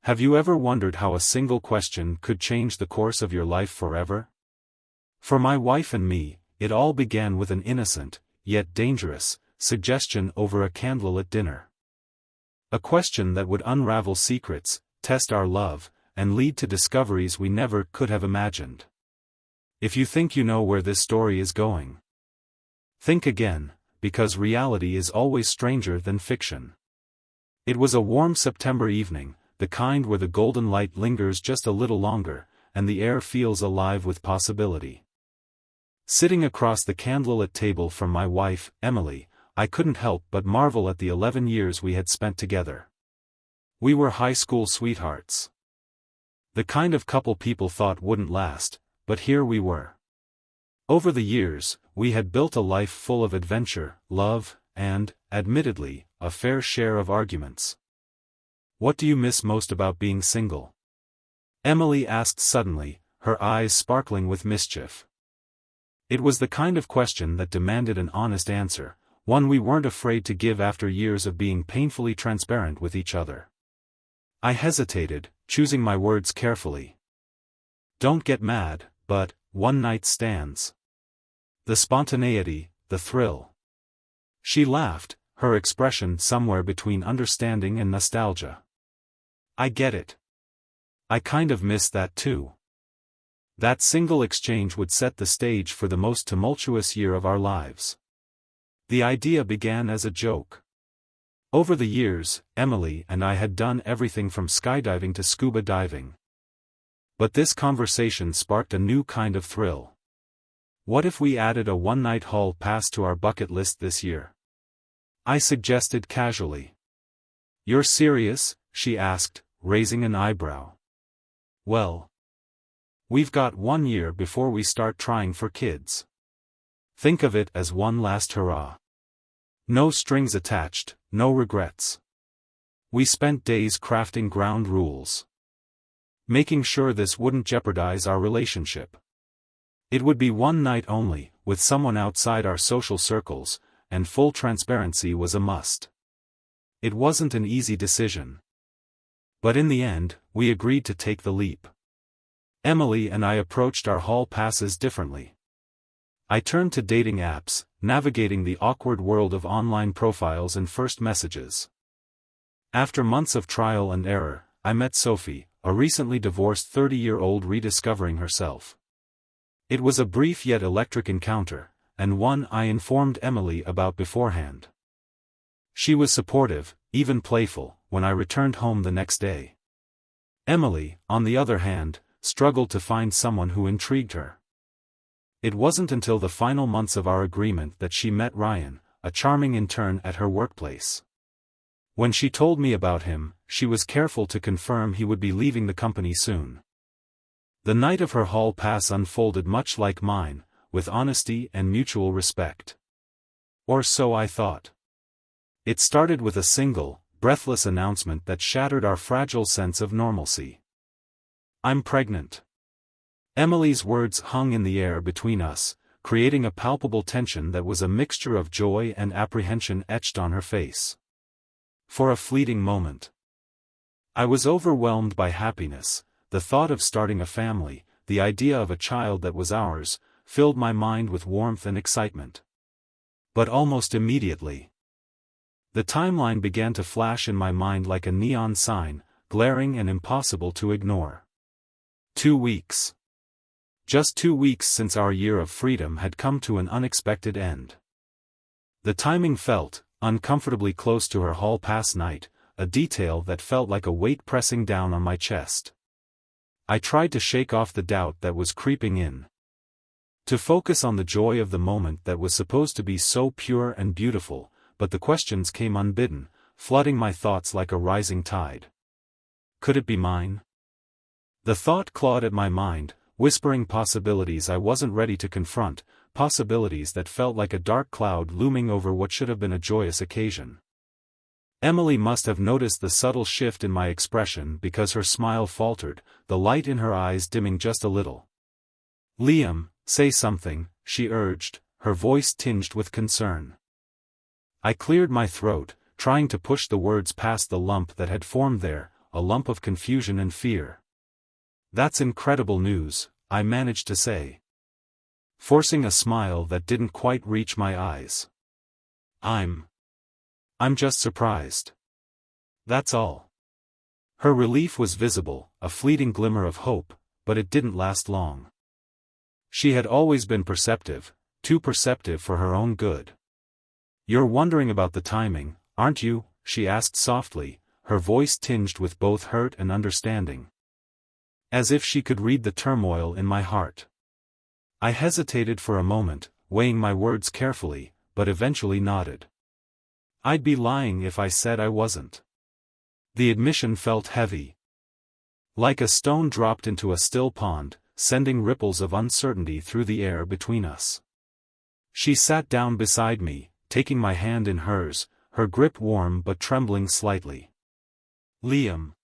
Have you ever wondered how a single question could change the course of your life forever? For my wife and me, it all began with an innocent, yet dangerous, suggestion over a candlelit dinner. A question that would unravel secrets, test our love, and lead to discoveries we never could have imagined. If you think you know where this story is going, think again, because reality is always stranger than fiction. It was a warm September evening, the kind where the golden light lingers just a little longer, and the air feels alive with possibility. Sitting across the candlelit table from my wife, Emily, I couldn't help but marvel at the 11 years we had spent together. We were high school sweethearts. The kind of couple people thought wouldn't last, but here we were. Over the years, we had built a life full of adventure, love, and, admittedly, a fair share of arguments. What do you miss most about being single? Emily asked suddenly, her eyes sparkling with mischief. It was the kind of question that demanded an honest answer, one we weren't afraid to give after years of being painfully transparent with each other. I hesitated, choosing my words carefully. Don't get mad, but one-night stands. The spontaneity, the thrill. She laughed, her expression somewhere between understanding and nostalgia. I get it. I kind of miss that too. That single exchange would set the stage for the most tumultuous year of our lives. The idea began as a joke. Over the years, Emily and I had done everything from skydiving to scuba diving. But this conversation sparked a new kind of thrill. What if we added a one-night hall pass to our bucket list this year? I suggested casually. You're serious? She asked, raising an eyebrow. Well, we've got 1 year before we start trying for kids. Think of it as one last hurrah. No strings attached, no regrets. We spent days crafting ground rules, making sure this wouldn't jeopardize our relationship. It would be one night only, with someone outside our social circles, and full transparency was a must. It wasn't an easy decision. But in the end, we agreed to take the leap. Emily and I approached our hall passes differently. I turned to dating apps, navigating the awkward world of online profiles and first messages. After months of trial and error, I met Sophie, a recently divorced 30-year-old rediscovering herself. It was a brief yet electric encounter, and one I informed Emily about beforehand. She was supportive, even playful, when I returned home the next day. Emily, on the other hand, struggled to find someone who intrigued her. It wasn't until the final months of our agreement that she met Ryan, a charming intern at her workplace. When she told me about him, she was careful to confirm he would be leaving the company soon. The night of her hall pass unfolded much like mine, with honesty and mutual respect. Or so I thought. It started with a single, breathless announcement that shattered our fragile sense of normalcy. I'm pregnant. Emily's words hung in the air between us, creating a palpable tension that was a mixture of joy and apprehension etched on her face. For a fleeting moment, I was overwhelmed by happiness. The thought of starting a family, the idea of a child that was ours, filled my mind with warmth and excitement. But almost immediately, the timeline began to flash in my mind like a neon sign, glaring and impossible to ignore. 2 weeks. Just 2 weeks since our year of freedom had come to an unexpected end. The timing felt uncomfortably close to her hall pass night, a detail that felt like a weight pressing down on my chest. I tried to shake off the doubt that was creeping in, to focus on the joy of the moment that was supposed to be so pure and beautiful, but the questions came unbidden, flooding my thoughts like a rising tide. Could it be mine? The thought clawed at my mind, whispering possibilities I wasn't ready to confront, possibilities that felt like a dark cloud looming over what should have been a joyous occasion. Emily must have noticed the subtle shift in my expression because her smile faltered, the light in her eyes dimming just a little. Liam, say something, she urged, her voice tinged with concern. I cleared my throat, trying to push the words past the lump that had formed there, a lump of confusion and fear. "That's incredible news," I managed to say, forcing a smile that didn't quite reach my eyes. I'm just surprised. That's all." Her relief was visible, a fleeting glimmer of hope, but it didn't last long. She had always been perceptive, too perceptive for her own good. "You're wondering about the timing, aren't you?" she asked softly, her voice tinged with both hurt and understanding. As if she could read the turmoil in my heart. I hesitated for a moment, weighing my words carefully, but eventually nodded. I'd be lying if I said I wasn't. The admission felt heavy. Like a stone dropped into a still pond, sending ripples of uncertainty through the air between us. She sat down beside me, taking my hand in hers, her grip warm but trembling slightly. "Liam.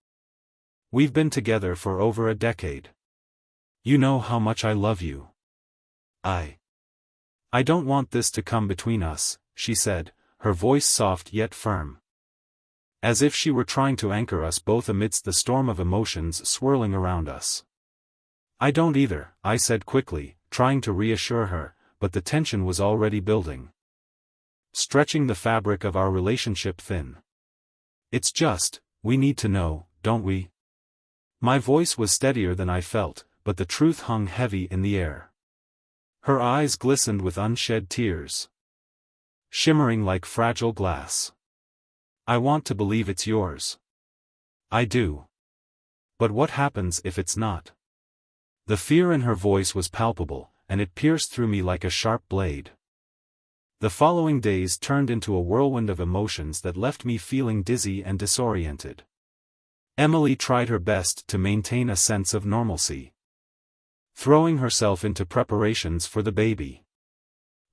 We've been together for over a decade. You know how much I love you. I don't want this to come between us," she said, her voice soft yet firm. As if she were trying to anchor us both amidst the storm of emotions swirling around us. "I don't either," I said quickly, trying to reassure her, but the tension was already building, stretching the fabric of our relationship thin. "It's just, we need to know, don't we?" My voice was steadier than I felt, but the truth hung heavy in the air. Her eyes glistened with unshed tears, shimmering like fragile glass. "I want to believe it's yours. I do. But what happens if it's not?" The fear in her voice was palpable, and it pierced through me like a sharp blade. The following days turned into a whirlwind of emotions that left me feeling dizzy and disoriented. Emily tried her best to maintain a sense of normalcy, throwing herself into preparations for the baby.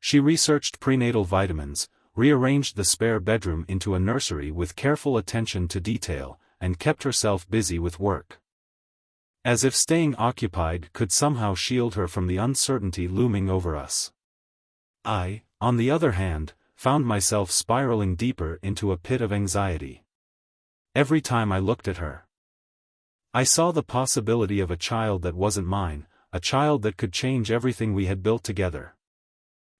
She researched prenatal vitamins, rearranged the spare bedroom into a nursery with careful attention to detail, and kept herself busy with work. As if staying occupied could somehow shield her from the uncertainty looming over us. I, on the other hand, found myself spiraling deeper into a pit of anxiety. Every time I looked at her, I saw the possibility of a child that wasn't mine, a child that could change everything we had built together.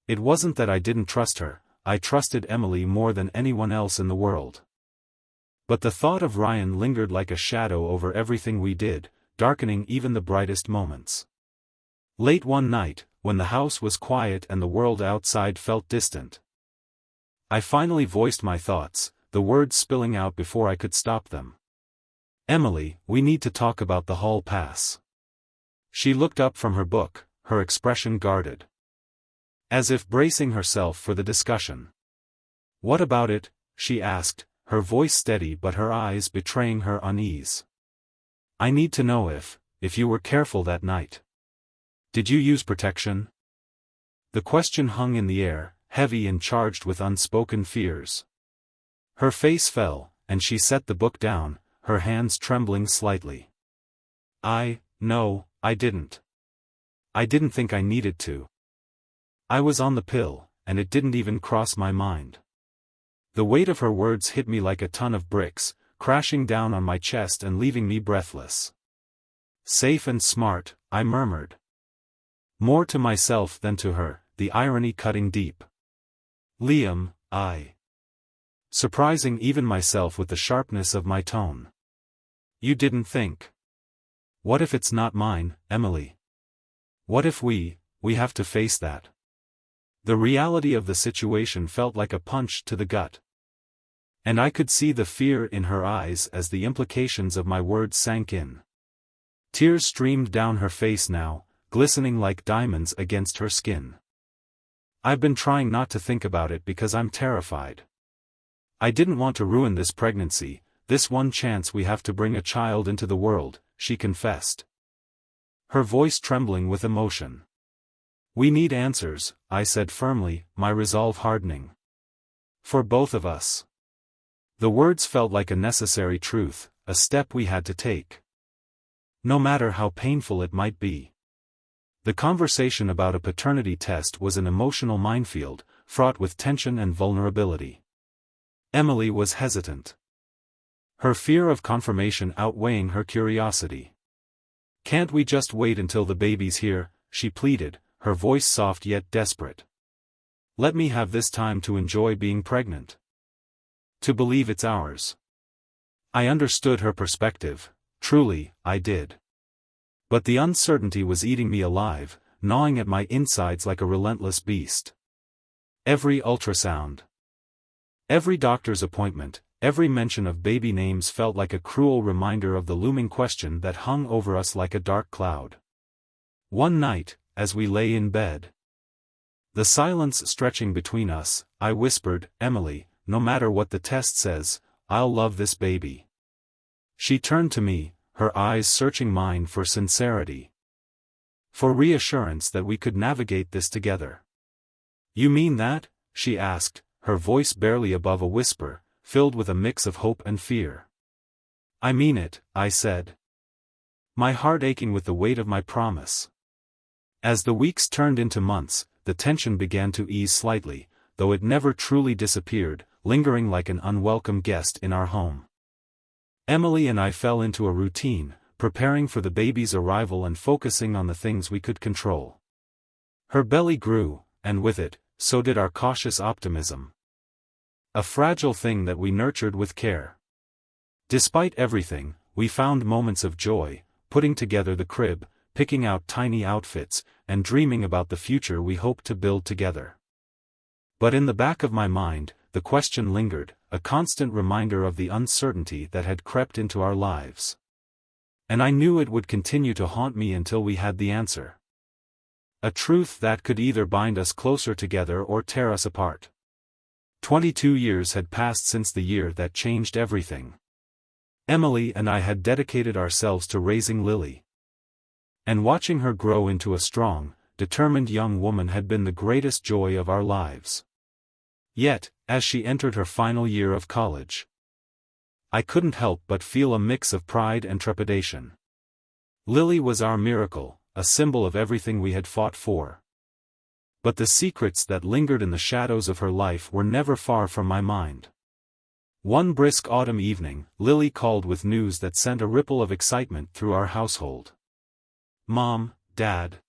It wasn't that I didn't trust her, I trusted Emily more than anyone else in the world. But the thought of Ryan lingered like a shadow over everything we did, darkening even the brightest moments. Late one night, when the house was quiet and the world outside felt distant, I finally voiced my thoughts, the words spilling out before I could stop them. "Emily, we need to talk about the hall pass." She looked up from her book, her expression guarded, as if bracing herself for the discussion. "What about it?" she asked, her voice steady but her eyes betraying her unease. "I need to know if you were careful that night. Did you use protection?" The question hung in the air, heavy and charged with unspoken fears. Her face fell, and she set the book down, her hands trembling slightly. No, I didn't. I didn't think I needed to. I was on the pill, and it didn't even cross my mind." The weight of her words hit me like a ton of bricks, crashing down on my chest and leaving me breathless. "Safe and smart," I murmured. More to myself than to her, the irony cutting deep. "Liam, surprising even myself with the sharpness of my tone. "You didn't think. What if it's not mine, Emily? What if we have to face that?" The reality of the situation felt like a punch to the gut. And I could see the fear in her eyes as the implications of my words sank in. Tears streamed down her face now, glistening like diamonds against her skin. "I've been trying not to think about it because I'm terrified. I didn't want to ruin this pregnancy, this one chance we have to bring a child into the world," she confessed, her voice trembling with emotion. "We need answers," I said firmly, my resolve hardening. "For both of us." The words felt like a necessary truth, a step we had to take, no matter how painful it might be. The conversation about a paternity test was an emotional minefield, fraught with tension and vulnerability. Emily was hesitant. her fear of confirmation outweighing her curiosity. "Can't we just wait until the baby's here?" she pleaded, her voice soft yet desperate. "Let me have this time to enjoy being pregnant. To believe it's ours." I understood her perspective, truly, I did. But the uncertainty was eating me alive, gnawing at my insides like a relentless beast. Every ultrasound, every doctor's appointment, every mention of baby names felt like a cruel reminder of the looming question that hung over us like a dark cloud. One night, as we lay in bed, the silence stretching between us, I whispered, "Emily, no matter what the test says, I'll love this baby." She turned to me, her eyes searching mine for sincerity, for reassurance that we could navigate this together. "You mean that?" she asked, her voice barely above a whisper, filled with a mix of hope and fear. "I mean it," I said, my heart aching with the weight of my promise. As the weeks turned into months, the tension began to ease slightly, though it never truly disappeared, lingering like an unwelcome guest in our home. Emily and I fell into a routine, preparing for the baby's arrival and focusing on the things we could control. Her belly grew, and with it, so did our cautious optimism. A fragile thing that we nurtured with care. Despite everything, we found moments of joy, putting together the crib, picking out tiny outfits, and dreaming about the future we hoped to build together. But in the back of my mind, the question lingered, a constant reminder of the uncertainty that had crept into our lives. And I knew it would continue to haunt me until we had the answer. A truth that could either bind us closer together or tear us apart. 22 years had passed since the year that changed everything. Emily and I had dedicated ourselves to raising Lily. And watching her grow into a strong, determined young woman had been the greatest joy of our lives. Yet, as she entered her final year of college, I couldn't help but feel a mix of pride and trepidation. Lily was our miracle, a symbol of everything we had fought for. But the secrets that lingered in the shadows of her life were never far from my mind. One brisk autumn evening, Lily called with news that sent a ripple of excitement through our household. "Mom, Dad,"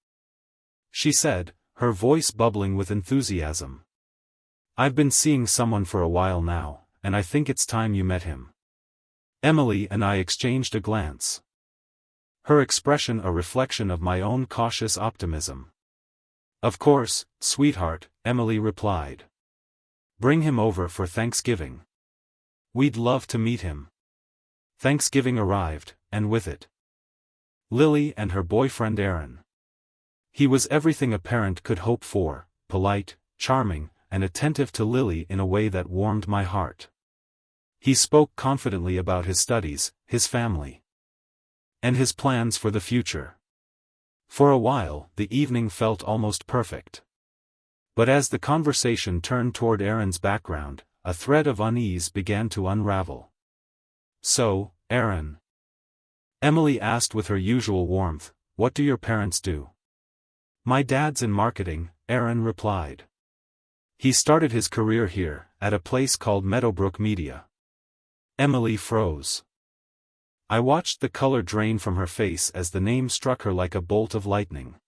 she said, her voice bubbling with enthusiasm, "I've been seeing someone for a while now, and I think it's time you met him." Emily and I exchanged a glance. Her expression a reflection of my own cautious optimism. "Of course, sweetheart," Emily replied. "Bring him over for Thanksgiving. We'd love to meet him." Thanksgiving arrived, and with it, Lily and her boyfriend Aaron. He was everything a parent could hope for, polite, charming, and attentive to Lily in a way that warmed my heart. He spoke confidently about his studies, his family, and his plans for the future. For a while, the evening felt almost perfect. But as the conversation turned toward Aaron's background, a thread of unease began to unravel. "So, Aaron," Emily asked with her usual warmth, "what do your parents do?" "My dad's in marketing," Aaron replied. "He started his career here, at a place called Meadowbrook Media." Emily froze. I watched the color drain from her face as the name struck her like a bolt of lightning.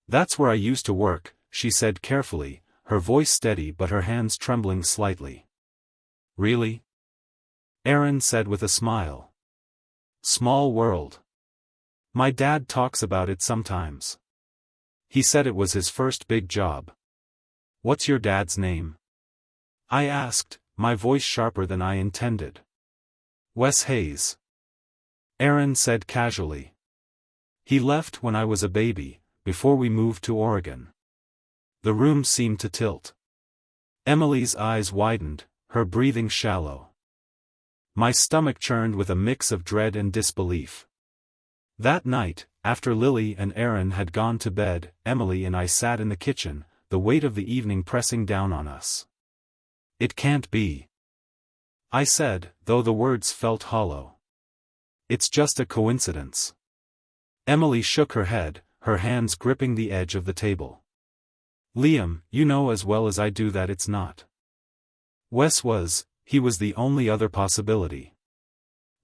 "That's where I used to work," she said carefully, her voice steady but her hands trembling slightly. "Really?" Aaron said with a smile. "Small world. My dad talks about it sometimes. He said it was his first big job." "What's your dad's name?" I asked, my voice sharper than I intended. "Wes Hayes," Aaron said casually. "He left when I was a baby, before we moved to Oregon." The room seemed to tilt. Emily's eyes widened, her breathing shallow. My stomach churned with a mix of dread and disbelief. That night, after Lily and Aaron had gone to bed, Emily and I sat in the kitchen, the weight of the evening pressing down on us. "It can't be," I said, though the words felt hollow. "It's just a coincidence." Emily shook her head, her hands gripping the edge of the table. "Liam, you know as well as I do that it's not. He was the only other possibility."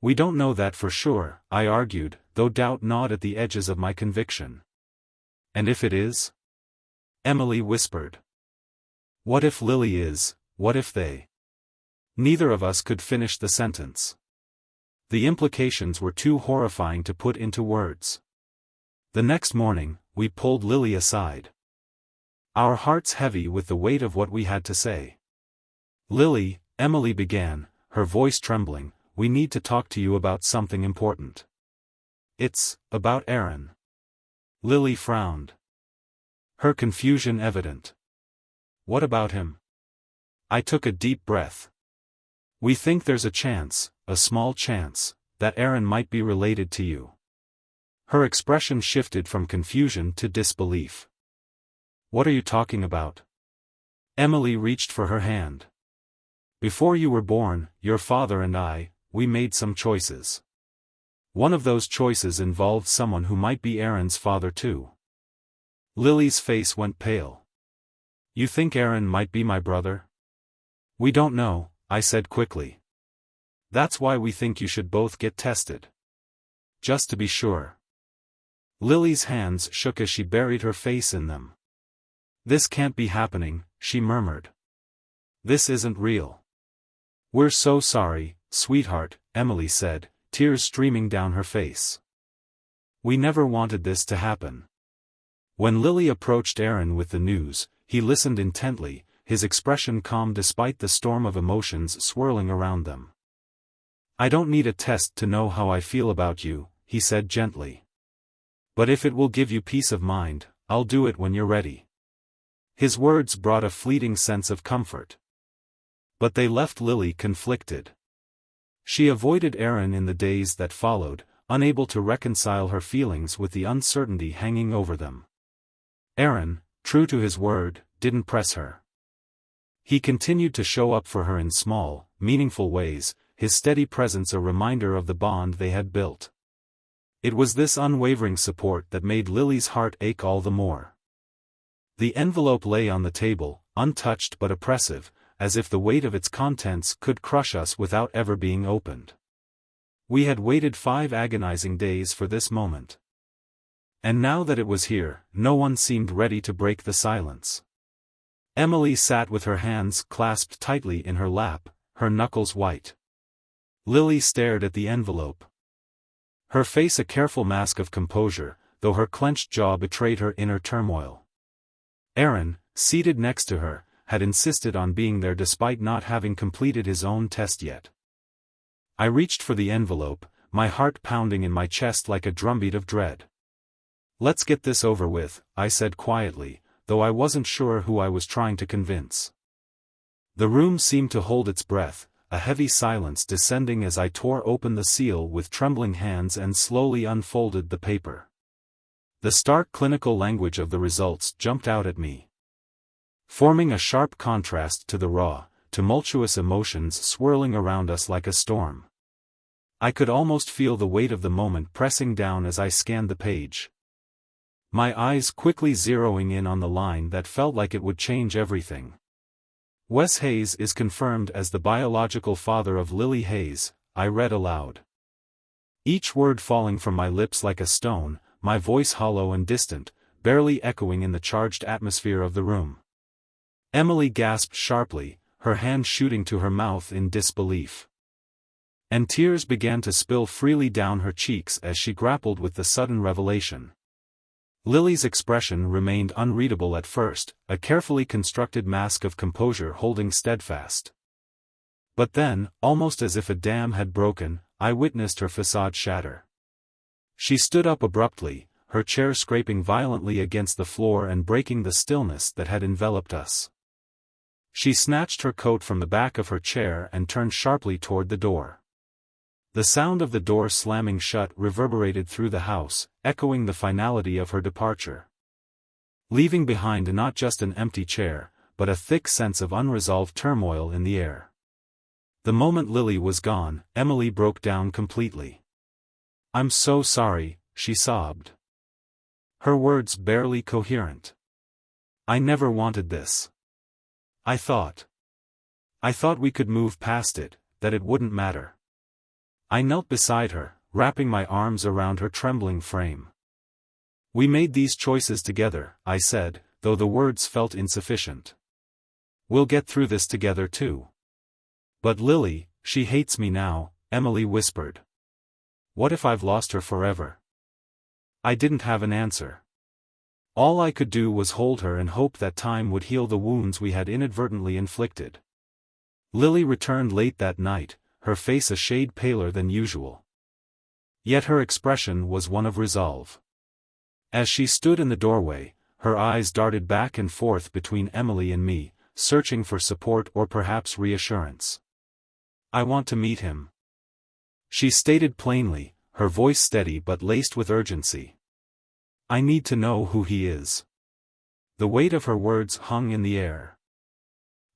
We don't know that for sure, I argued, though doubt gnawed at the edges of my conviction. And if it is? Emily whispered. What if Lily is, what if they? Neither of us could finish the sentence. The implications were too horrifying to put into words. The next morning, we pulled Lily aside. Our hearts heavy with the weight of what we had to say. Lily, Emily began, her voice trembling, we need to talk to you about something important. It's about Aaron. Lily frowned. Her confusion evident. What about him? I took a deep breath. We think there's a chance, a small chance, that Aaron might be related to you. Her expression shifted from confusion to disbelief. What are you talking about? Emily reached for her hand. Before you were born, your father and I, we made some choices. One of those choices involved someone who might be Aaron's father too. Lily's face went pale. You think Aaron might be my brother? We don't know, I said quickly. That's why we think you should both get tested. Just to be sure. Lily's hands shook as she buried her face in them. This can't be happening, she murmured. This isn't real. We're so sorry, sweetheart, Emily said, tears streaming down her face. We never wanted this to happen. When Lily approached Aaron with the news, he listened intently, his expression calm despite the storm of emotions swirling around them. I don't need a test to know how I feel about you, he said gently. But if it will give you peace of mind, I'll do it when you're ready. His words brought a fleeting sense of comfort. But they left Lily conflicted. She avoided Aaron in the days that followed, unable to reconcile her feelings with the uncertainty hanging over them. Aaron, true to his word, didn't press her. He continued to show up for her in small, meaningful ways, his steady presence a reminder of the bond they had built. It was this unwavering support that made Lily's heart ache all the more. The envelope lay on the table, untouched but oppressive, as if the weight of its contents could crush us without ever being opened. We had waited 5 agonizing days for this moment. And now that it was here, no one seemed ready to break the silence. Emily sat with her hands clasped tightly in her lap, her knuckles white. Lily stared at the envelope. Her face a careful mask of composure, though her clenched jaw betrayed her inner turmoil. Aaron, seated next to her, had insisted on being there despite not having completed his own test yet. I reached for the envelope, my heart pounding in my chest like a drumbeat of dread. Let's get this over with, I said quietly, though I wasn't sure who I was trying to convince. The room seemed to hold its breath, a heavy silence descending as I tore open the seal with trembling hands and slowly unfolded the paper. The stark clinical language of the results jumped out at me, forming a sharp contrast to the raw, tumultuous emotions swirling around us like a storm. I could almost feel the weight of the moment pressing down as I scanned the page. My eyes quickly zeroing in on the line that felt like it would change everything. Wes Hayes is confirmed as the biological father of Lily Hayes, I read aloud. Each word falling from my lips like a stone, my voice hollow and distant, barely echoing in the charged atmosphere of the room. Emily gasped sharply, her hand shooting to her mouth in disbelief. And tears began to spill freely down her cheeks as she grappled with the sudden revelation. Lily's expression remained unreadable at first, a carefully constructed mask of composure holding steadfast. But then, almost as if a dam had broken, I witnessed her facade shatter. She stood up abruptly, her chair scraping violently against the floor and breaking the stillness that had enveloped us. She snatched her coat from the back of her chair and turned sharply toward the door. The sound of the door slamming shut reverberated through the house, echoing the finality of her departure. Leaving behind not just an empty chair, but a thick sense of unresolved turmoil in the air. The moment Lily was gone, Emily broke down completely. "I'm so sorry," she sobbed. Her words barely coherent. "I never wanted this. I thought we could move past it, that it wouldn't matter." I knelt beside her, wrapping my arms around her trembling frame. "We made these choices together," I said, though the words felt insufficient. "We'll get through this together too." "But Lily, she hates me now," Emily whispered. "What if I've lost her forever?" I didn't have an answer. All I could do was hold her and hope that time would heal the wounds we had inadvertently inflicted. Lily returned late that night, her face a shade paler than usual. Yet her expression was one of resolve. As she stood in the doorway, her eyes darted back and forth between Emily and me, searching for support or perhaps reassurance. "I want to meet him," she stated plainly, her voice steady but laced with urgency. "I need to know who he is." The weight of her words hung in the air,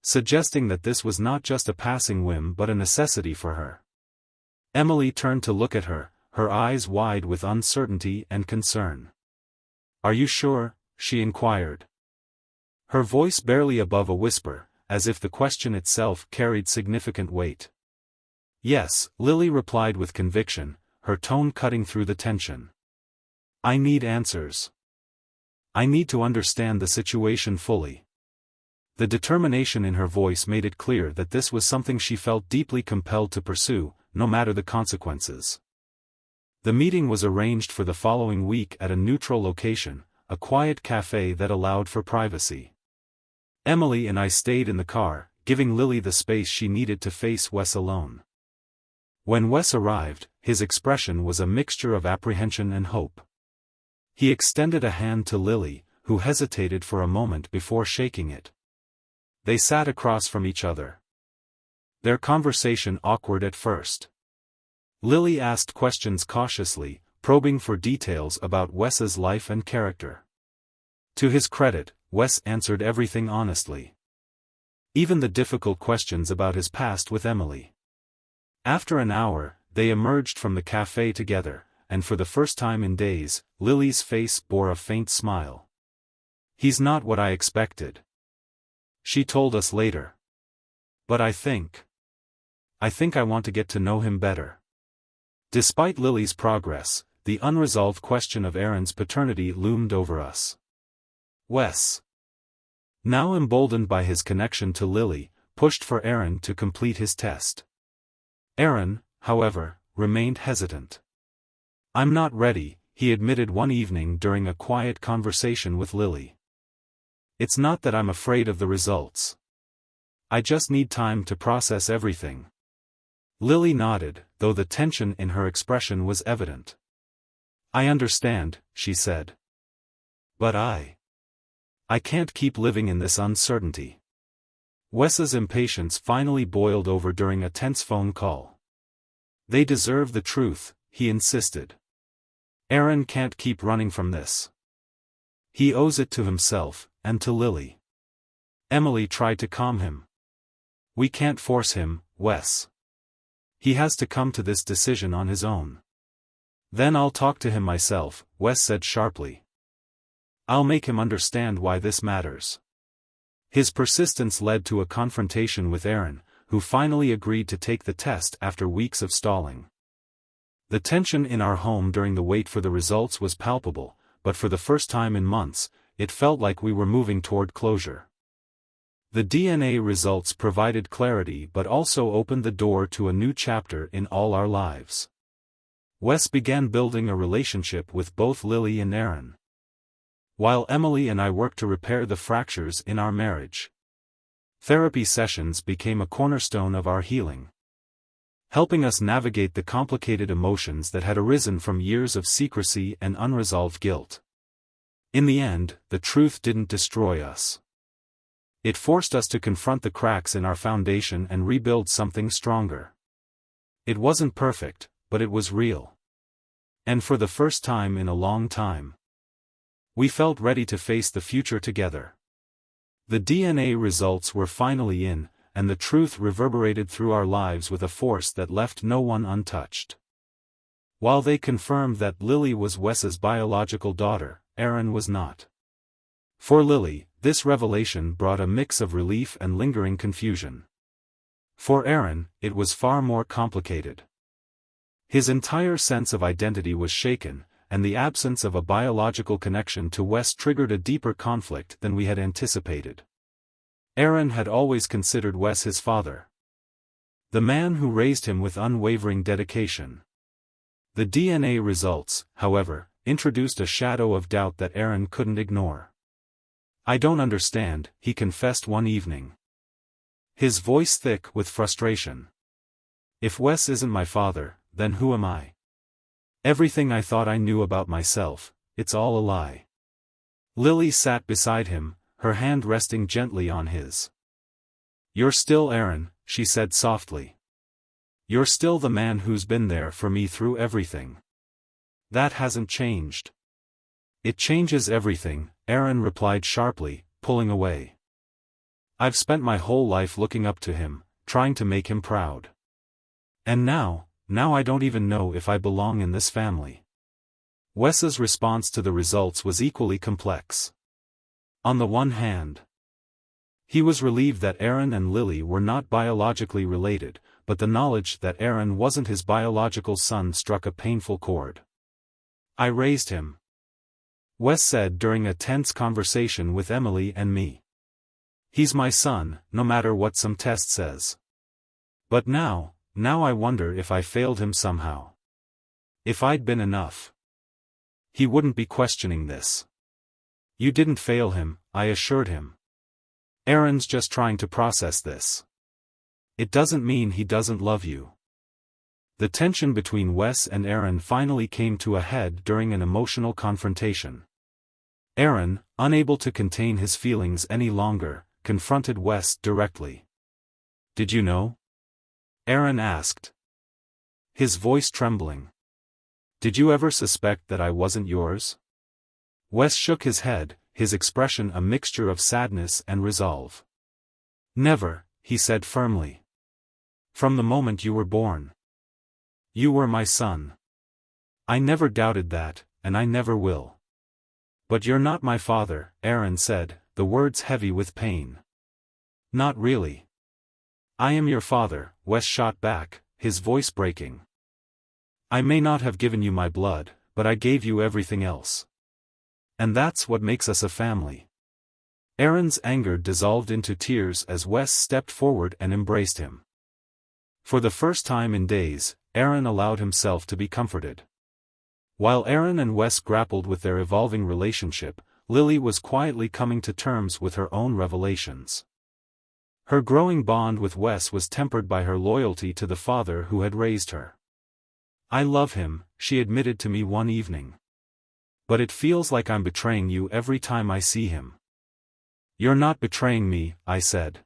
suggesting that this was not just a passing whim but a necessity for her. Emily turned to look at her, her eyes wide with uncertainty and concern. "Are you sure?" she inquired. Her voice barely above a whisper, as if the question itself carried significant weight. "Yes," Lily replied with conviction, her tone cutting through the tension. "I need answers. I need to understand the situation fully." The determination in her voice made it clear that this was something she felt deeply compelled to pursue, no matter the consequences. The meeting was arranged for the following week at a neutral location, a quiet cafe that allowed for privacy. Emily and I stayed in the car, giving Lily the space she needed to face Wes alone. When Wes arrived, his expression was a mixture of apprehension and hope. He extended a hand to Lily, who hesitated for a moment before shaking it. They sat across from each other, their conversation awkward at first. Lily asked questions cautiously, probing for details about Wes's life and character. To his credit, Wes answered everything honestly. Even the difficult questions about his past with Emily. After an hour, they emerged from the cafe together, and for the first time in days, Lily's face bore a faint smile. "He's not what I expected," she told us later. "But I think I want to get to know him better." Despite Lily's progress, the unresolved question of Aaron's paternity loomed over us. Wes, now emboldened by his connection to Lily, pushed for Aaron to complete his test. Aaron, however, remained hesitant. "I'm not ready," he admitted one evening during a quiet conversation with Lily. "It's not that I'm afraid of the results. I just need time to process everything." Lily nodded, though the tension in her expression was evident. "I understand," she said. "But I can't keep living in this uncertainty." Wes's impatience finally boiled over during a tense phone call. "They deserve the truth," he insisted. "Aaron can't keep running from this. He owes it to himself, and to Lily." Emily tried to calm him. "We can't force him, Wes. He has to come to this decision on his own." "Then I'll talk to him myself," Wes said sharply. "I'll make him understand why this matters." His persistence led to a confrontation with Aaron, who finally agreed to take the test after weeks of stalling. The tension in our home during the wait for the results was palpable, but for the first time in months, it felt like we were moving toward closure. The DNA results provided clarity but also opened the door to a new chapter in all our lives. Wes began building a relationship with both Lily and Aaron, while Emily and I worked to repair the fractures in our marriage. Therapy sessions became a cornerstone of our healing, helping us navigate the complicated emotions that had arisen from years of secrecy and unresolved guilt. In the end, the truth didn't destroy us. It forced us to confront the cracks in our foundation and rebuild something stronger. It wasn't perfect, but it was real. And for the first time in a long time, we felt ready to face the future together. The DNA results were finally in, and the truth reverberated through our lives with a force that left no one untouched. While they confirmed that Lily was Wes's biological daughter, Aaron was not. For Lily, this revelation brought a mix of relief and lingering confusion. For Aaron, it was far more complicated. His entire sense of identity was shaken, and the absence of a biological connection to Wes triggered a deeper conflict than we had anticipated. Aaron had always considered Wes his father, the man who raised him with unwavering dedication. The DNA results, however, introduced a shadow of doubt that Aaron couldn't ignore. "I don't understand," he confessed one evening, his voice thick with frustration. "If Wes isn't my father, then who am I? Everything I thought I knew about myself, it's all a lie." Lily sat beside him, her hand resting gently on his. "You're still Aaron," she said softly. "You're still the man who's been there for me through everything. That hasn't changed." "It changes everything," Aaron replied sharply, pulling away. "I've spent my whole life looking up to him, trying to make him proud. And now I don't even know if I belong in this family." Wes's response to the results was equally complex. On the one hand, he was relieved that Aaron and Lily were not biologically related, but the knowledge that Aaron wasn't his biological son struck a painful chord. "I raised him," Wes said during a tense conversation with Emily and me. "He's my son, no matter what some test says. But now I wonder if I failed him somehow. If I'd been enough, he wouldn't be questioning this." "You didn't fail him," I assured him. "Aaron's just trying to process this. It doesn't mean he doesn't love you." The tension between Wes and Aaron finally came to a head during an emotional confrontation. Aaron, unable to contain his feelings any longer, confronted Wes directly. "Did you know?" Aaron asked, his voice trembling. "Did you ever suspect that I wasn't yours?" Wes shook his head, his expression a mixture of sadness and resolve. "Never," he said firmly. "From the moment you were born. You were my son. I never doubted that, and I never will." "But you're not my father," Aaron said, the words heavy with pain. "Not really." "I am your father," Wes shot back, his voice breaking. "I may not have given you my blood, but I gave you everything else. And that's what makes us a family." Aaron's anger dissolved into tears as Wes stepped forward and embraced him. For the first time in days, Aaron allowed himself to be comforted. While Aaron and Wes grappled with their evolving relationship, Lily was quietly coming to terms with her own revelations. Her growing bond with Wes was tempered by her loyalty to the father who had raised her. "I love him," she admitted to me one evening. "But it feels like I'm betraying you every time I see him." "You're not betraying me," I said.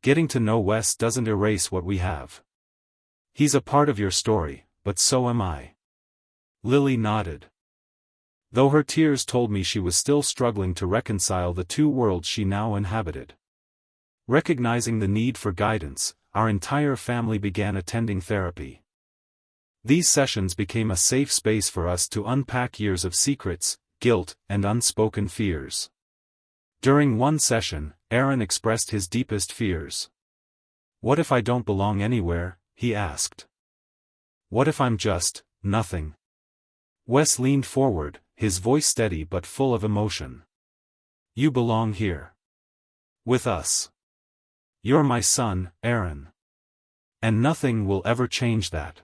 "Getting to know Wes doesn't erase what we have. He's a part of your story, but so am I." Lily nodded, though her tears told me she was still struggling to reconcile the two worlds she now inhabited. Recognizing the need for guidance, our entire family began attending therapy. These sessions became a safe space for us to unpack years of secrets, guilt, and unspoken fears. During one session, Aaron expressed his deepest fears. "What if I don't belong anywhere?" he asked. "What if I'm just nothing?" Wes leaned forward, his voice steady but full of emotion. "You belong here. With us. You're my son, Aaron. And nothing will ever change that."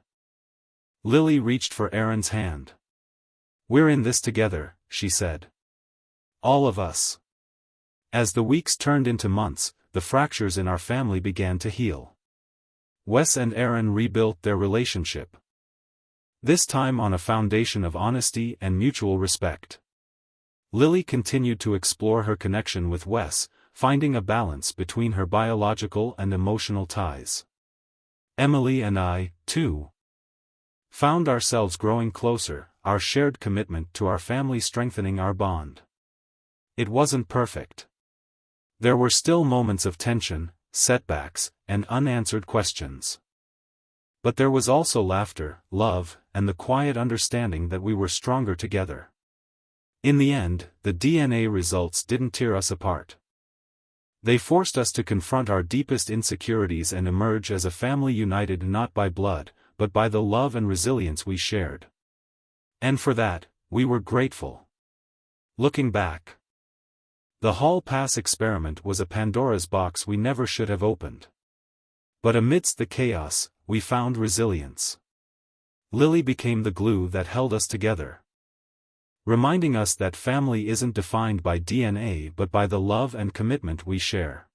Lily reached for Aaron's hand. "We're in this together," she said. "All of us." As the weeks turned into months, the fractures in our family began to heal. Wes and Aaron rebuilt their relationship. This time on a foundation of honesty and mutual respect. Lily continued to explore her connection with Wes, finding a balance between her biological and emotional ties. Emily and I, too, found ourselves growing closer, our shared commitment to our family strengthening our bond. It wasn't perfect. There were still moments of tension, setbacks, and unanswered questions. But there was also laughter, love, and the quiet understanding that we were stronger together. In the end, the DNA results didn't tear us apart. They forced us to confront our deepest insecurities and emerge as a family united not by blood, but by the love and resilience we shared. And for that, we were grateful. Looking back, the Hall Pass experiment was a Pandora's box we never should have opened. But amidst the chaos, we found resilience. Lily became the glue that held us together, reminding us that family isn't defined by DNA but by the love and commitment we share.